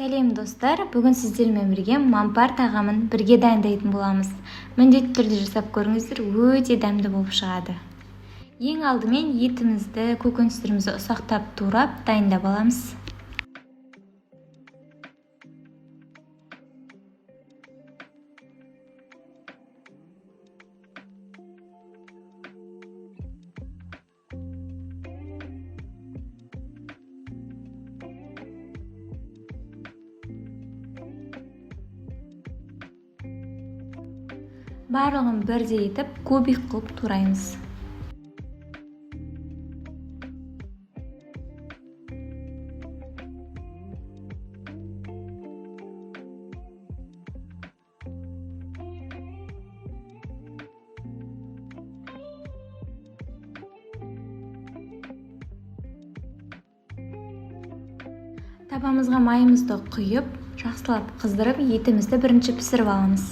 Сәлем достар, бүгін сіздермен бірге мампар тағамын бірге дайындайтын боламыз. Міндетті түрде жасап көріңіздер, өте дәмді болып шығады. Ең алдымен етімізді, көкөністерімізді ұсақтап турап дайындап аламыз. Барлығын бірдей етіп, кубик қылып тураймыз. Табамызға майымызды құйып, жақсылап қыздырып, етімізді бірінші пісіріп аламыз.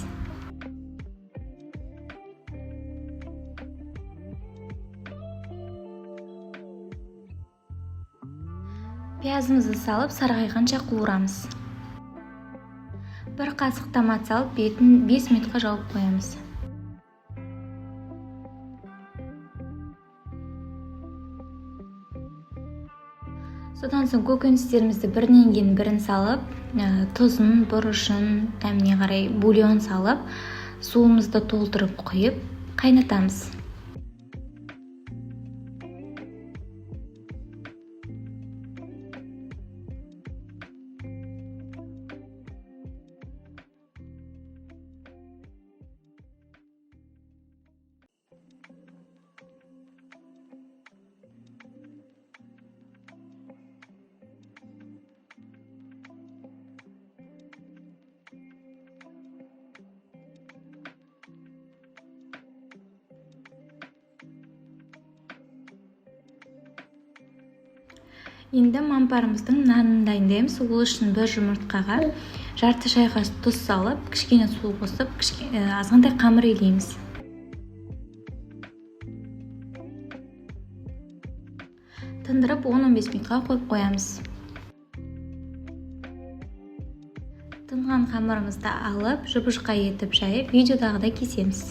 Пиязымызды салып, сарғайғанша қуырамыз. Бір қасық томат салып, бетін 5 минутқа жауып қоямыз. Содан соң көкөністерімізді бірінен кейін бірін салып, тұзын, бұрышын, дәміне қарай бульон салып, суымызды толтырып құйып, қайнатамыз. Енді мампарымыздың нанын дайындаймыз. Ол үшін бір жұмыртқаға жарты шай қасық тұз салып, кішкене су қосып, азғантай қамыр илейміз. Тындырып 10-15 минутқа қойып қоямыз. Тынған қамырымызды алып, жұп-жұқа етіп жайып, видеодағыдай кесеміз.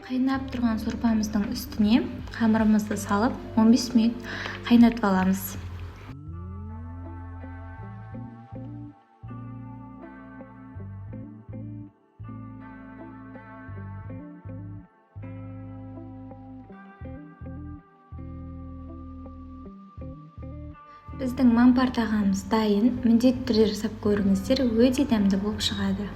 Қайнап тұрған сорпамыздың үстіне қамырымызды салып 15 минут қайнатып аламыз. Біздің мампар тағамымыз дайын. Міндетті түрде жасап көріңіздер, өте дәмді болып шығады.